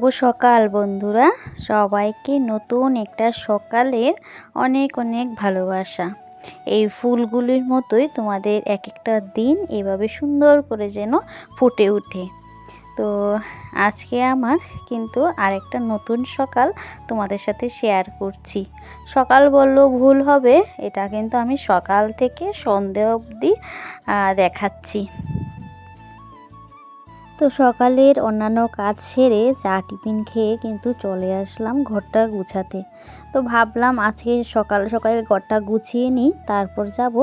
শুভ সকাল বন্ধুরা, সবাইকে নতুন একটা সকালের অনেক অনেক ভালোবাসা। এই ফুলগুলির মতোই তোমাদের এক একটা দিন এভাবে সুন্দর করে যেন ফুটে ওঠে। তো আজকে আমার কিন্তু আরেকটা নতুন সকাল তোমাদের সাথে শেয়ার করছি। সকাল বললেও ভুল হবে, এটা কিন্তু আমি সকাল থেকে সন্ধে অবধি দেখাচ্ছি। তো সকালের অন্যান্য কাজ সেরে চা টিফিন খেয়ে কিন্তু চলে আসলাম ঘরটা গুছাতে। তো ভাবলাম আজকে সকাল সকালে ঘরটা গুছিয়ে নিই, তারপর যাব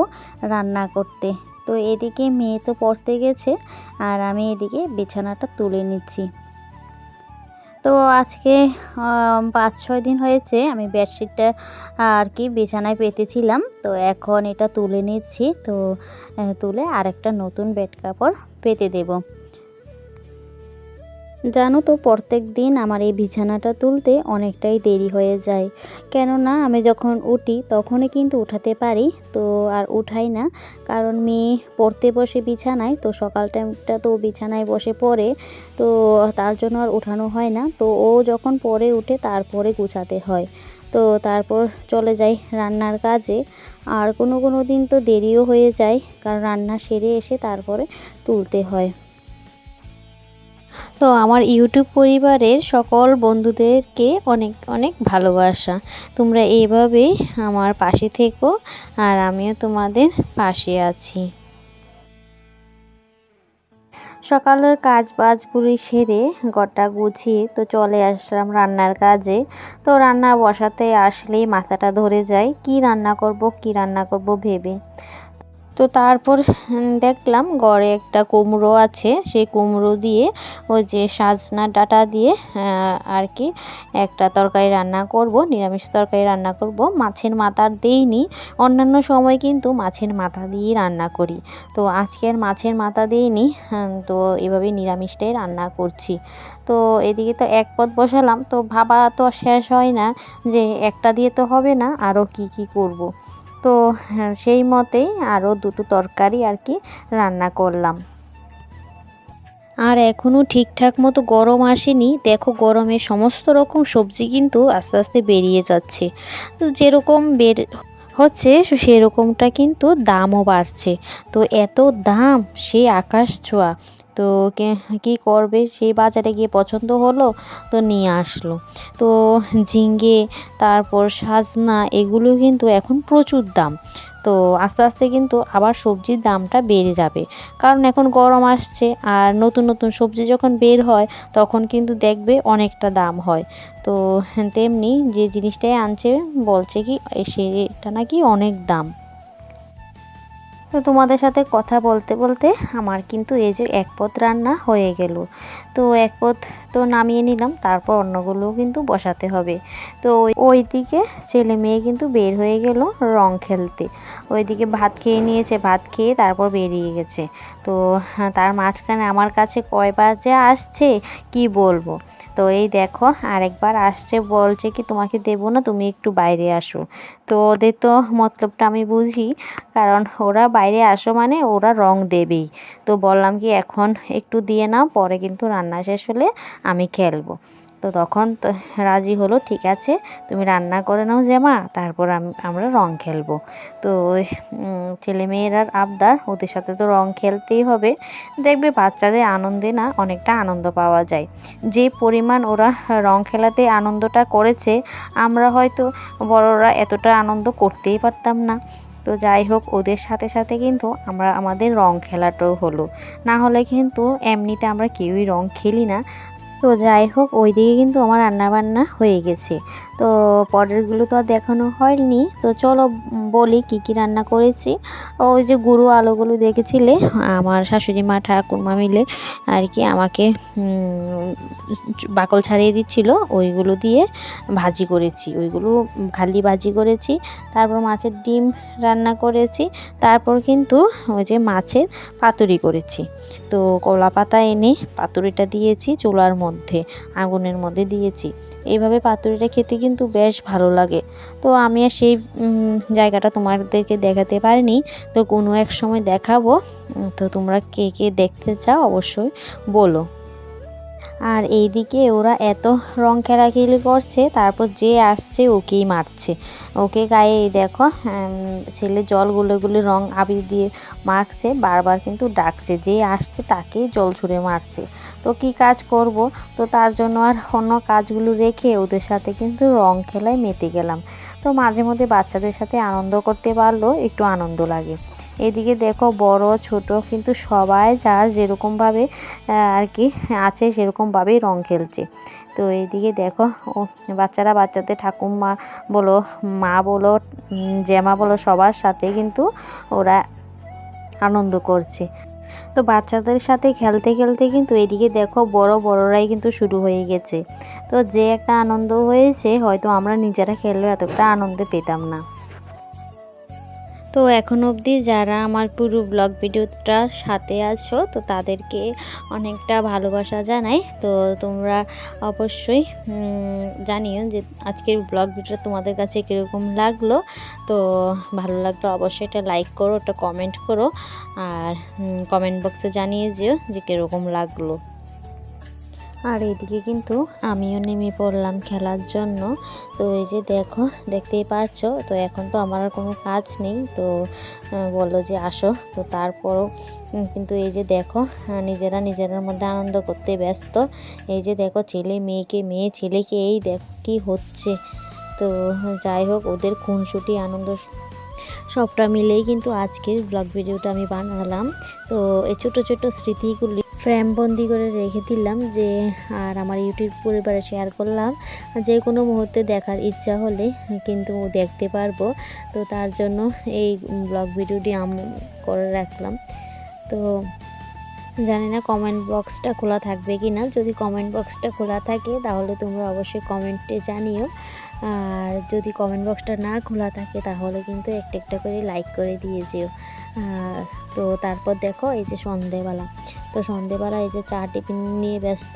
রান্না করতে। তো এদিকে মেয়ে তো পড়তে গেছে আর আমি এদিকে বিছানাটা তুলে নিচ্ছি। তো আজকে 5-6 দিন হয়েছে আমি বেডশিটটা আর কি বিছানায় পেতেছিলাম। তো এখন এটা তুলে নিচ্ছি। তো তুলে আরেকটা নতুন বেড কাপড় পেতে দেব। জানো তো, প্রত্যেক দিন আমার এই বিছানাটা তুলতে অনেকটাই দেরি হয়ে যায়। কেননা আমি যখন উঠি তখনই কিন্তু উঠাতে পারি, তো আর উঠাই না। কারণ মেয়ে পড়তে বসে বিছানায়, তো সকাল টাইমটা তো বিছানায় বসে পড়ে, তো তার জন্য আর উঠানো হয় না। তো ও যখন পরে উঠে তারপরে গুছাতে হয়। তো তারপর চলে যাই রান্নার কাজে। আর কোনো দিন তো দেরিও হয়ে যায়, কারণ রান্না সেরে এসে তারপরে তুলতে হয়। তো আমার ইউটিউব পরিবারের সকল বন্ধুদেরকে অনেক অনেক ভালোবাসা। তোমরা এইভাবেই আমার পাশে থেকো, আর আমিও তোমাদের পাশে আছি। সকালের কাজ বাজগুলি সেরে ঘরটা গুছিয়ে তো চলে আসলাম রান্নার কাজে। তো রান্না বসাতে আসলেই মাথাটা ধরে যায়, কি রান্না করব ভেবে। তো তারপর দেখলাম ঘরে একটা কুমড়ো আছে, সেই কুমড়ো দিয়ে ওই যে সজনা ডাঁটা দিয়ে আর কি একটা তরকারি রান্না করব, নিরামিষ তরকারি রান্না করব। মাছের মাথা দিইনি, অন্যান্য সময় কিন্তু মাছের মাথা দিয়েই রান্না করি। তো আজকে আর মাছের মাথা দিইনি, তো এভাবে নিরামিষটাই রান্না করছি। তো এদিকে তো এক পদ বসালাম, তো ভাবা তো শেষ হয় না যে একটা দিয়ে তো হবে না, আরও কি করব। তো সেই মতেই আরও দুটো তরকারি আর কি রান্না করলাম। আর এখনও ঠিকঠাক মতো গরম আসেনি। দেখো, গরমে সমস্ত রকম সবজি কিন্তু আস্তে আস্তে বেরিয়ে যাচ্ছে। তো যেরকম হচ্ছে সেরকমটা কিন্তু দামও বাড়ছে। তো এত দাম, সেই আকাশ ছোঁয়া। তো কী করবে, সেই বাজারে গিয়ে পছন্দ হলো, তো নিয়ে আসলো। তো ঝিঙ্গে, তারপর সজনা, এগুলো কিন্তু এখন প্রচুর দাম। তো আস্তে আস্তে কিন্তু আবার সবজির দামটা বেড়ে যাবে, কারণ এখন গরম আসছে আর নতুন নতুন সবজি যখন বের হয় তখন কিন্তু দেখবে অনেকটা দাম হয়। তো তেমনি যে জিনিসটাই আনছে বলছে কি সেটা নাকি অনেক দাম। তো তোমাদের সাথে কথা বলতে বলতে আমার কিন্তু এই যে এক পদ রান্না হয়ে গেল। তো এক পদ তো নামিয়ে নিলাম, তারপর অন্যগুলোও কিন্তু বসাতে হবে। তো ওইদিকে ছেলে মেয়ে কিন্তু বের হয়ে গেল রং খেলতে। ওইদিকে ভাত খেয়ে নিয়েছে, ভাত খেয়ে তারপর বেরিয়ে গেছে। তো তার মাঝখানে আমার কাছে কয়বার যে আসছে কি বলবো। তো এই দেখো আরেকবার আসছে, বলছে কি তোমাকে দেবো না, তুমি একটু বাইরে আসো। তো ওদের তো মতলবটা আমি বুঝি, কারণ ওরা বাইরে আসো মানে ওরা রং দেবেই। তো বললাম কি এখন একটু দিয়ে নাও, পরে কিন্তু রান্না শেষ হলে আমি খেলবো। তো তখন তো রাজি হলো, ঠিক আছে তুমি রান্না করে নাও জামা, তারপর আমরা রং খেলবো। তো ওই ছেলে মেয়েরার আবদার, ওদের সাথে তো রং খেলতেই হবে। দেখবে বাচ্চাদের আনন্দে না অনেকটা আনন্দ পাওয়া যায়। যে পরিমাণ ওরা রং খেলাতে আনন্দটা করেছে, আমরা হয়তো বড়রা এতটা আনন্দ করতেই পারতাম না। তো যাই হোক, ওদের সাথে সাথে কিন্তু আমরা আমাদের রং খেলাটাও হলো। না হলে কিন্তু এমনিতে আমরা কেউই রং খেলি না। তো যাই হোক, ওইদিকে কিন্তু আমার রান্নাবান্না হয়ে গেছে। তো পরেরগুলো তো আর দেখানো হয়নি। তো চলো বলি কি কি রান্না করেছি। ওই যে গুঁড়ো আলুগুলো দেখেছিলে, আমার শাশুড়ি মা ঠাকুরমা মিলে আর কি আমাকে বাকল ছাড়িয়ে দিচ্ছিল, ওইগুলো দিয়ে ভাজি করেছি, ওইগুলো খালি ভাজি করেছি। তারপর মাছের ডিম রান্না করেছি। তারপর কিন্তু ওই যে মাছের পাতুরি করেছি। তো কলা পাতা এনে পাতুরিটা দিয়েছি চুলার মধ্যে, আগুনের মধ্যে দিয়েছি। এইভাবে পাতুরিটা খেতে কিন্তু বেশ ভালো লাগে। তো আমি আর সেই জায়গাটা তোমাদেরকে দেখাতে পারিনি, তো কোনো এক সময় দেখাবো। তো তোমরা কে কে দেখতে চাও অবশ্যই বলো। আর এইদিকে ওরা এত রং খেলাখেলি করছে, তারপর যে আসছে ওকেই মারছে। ওকে গায়ে এই দেখো ছেলে জল গুলে গুলে রং আবির দিয়ে মাখছে, বারবার কিন্তু ডাকছে, যে আসছে তাকেই জল ছুঁড়ে মারছে। তো কি কাজ করব, তো তার জন্য আর অন্য কাজগুলো রেখে ওদের সাথে কিন্তু রং খেলায় মেতে গেলাম। তো মাঝে মধ্যে বাচ্চাদের সাথে আনন্দ করতে পারলেও একটু আনন্দ লাগে। এদিকে দেখো বড় ছোট কিন্তু সবাই যার যেরকমভাবে আর কি আছে সেরকমভাবেই রং খেলছে। তো এইদিকে দেখো বাচ্চারা বাচ্চাদের ঠাকুমা বলো, মা বলো, জ্যামা বলো, সবার সাথে কিন্তু ওরা আনন্দ করছে। তো বাচ্চাদের সাথে খেলতে খেলতে কিন্তু এদিকে দেখো বড়রাই কিন্তু শুরু হয়ে গেছে। তো যে একটা আনন্দ হয়েছে, হয়তো আমরা নিজেরা খেললেও এতটা আনন্দ পেতাম না। তো এখন অবধি যারা আমার পুরো ব্লগ ভিডিওটা সাথে আছো, তো তাদেরকে অনেকটা ভালোবাসা জানাই। তো তোমরা অবশ্যই জানিও যে আজকের ব্লগ ভিডিওটা তোমাদের কাছে কীরকম লাগলো। তো ভালো লাগলো অবশ্যই এটা লাইক করো, একটা কমেন্ট করো, আর কমেন্ট বক্সে জানিয়ে যেও যে কীরকম লাগলো। আর এইদিকে কিন্তু আমিও নেমে পড়লাম খেলার জন্য। তো এই যে দেখো, দেখতেই পাচ্ছ। তো এখন তো আমার আর কোনো কাজ নেই, তো বললো যে আসো। তো তারপরও কিন্তু এই যে দেখো নিজেরার মধ্যে আনন্দ করতে ব্যস্ত। এই যে দেখো ছেলে মেয়েকে, মেয়ে ছেলেকে, এই দেখো কি হচ্ছে। তো যাই হোক, ওদের খুনসুটি আনন্দ সবটা মিলেই কিন্তু আজকের ব্লগ ভিডিওটা আমি বানালাম। তো এই ছোটো ছোটো স্মৃতিগুলি ফ্রেমবন্দি করে রেখে দিলাম, যে আর আমার ইউটিউব পরিবারে শেয়ার করলাম। যে কোনো মুহূর্তে দেখার ইচ্ছা হলে কিন্তু দেখতে পারবো। তো তার জন্য এই ব্লগ ভিডিওটি করে রাখলাম। তো জানি না কমেন্ট বক্সটা খোলা থাকবে কি না। যদি কমেন্ট বক্সটা খোলা থাকে তাহলে তোমরা অবশ্যই কমেন্টে জানিও। আর যদি কমেন্ট বক্সটা না খোলা থাকে তাহলে কিন্তু একটা একটা করে লাইক করে দিয়ে যেও। তো তারপর দেখো এই যে সন্ধেবেলা, তো সন্ধেবেলা এই যে চা টিফিন নিয়ে ব্যস্ত।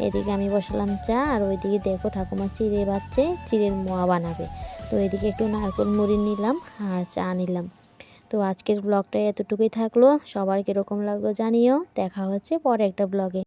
এদিকে আমি বসালাম চা, আর ওইদিকে দেখো ঠাকুমা চিড়ে বাচ্ছে, চিড়ের মোয়া বানাবে। তো এদিকে একটু নারকেল মুড়ি নিলাম আর চা নিলাম। তো আজকের ব্লগটা এতটুকুই থাকলো। সবার কীরকম লাগলো জানিও। দেখা হচ্ছে পরে একটা ব্লগে।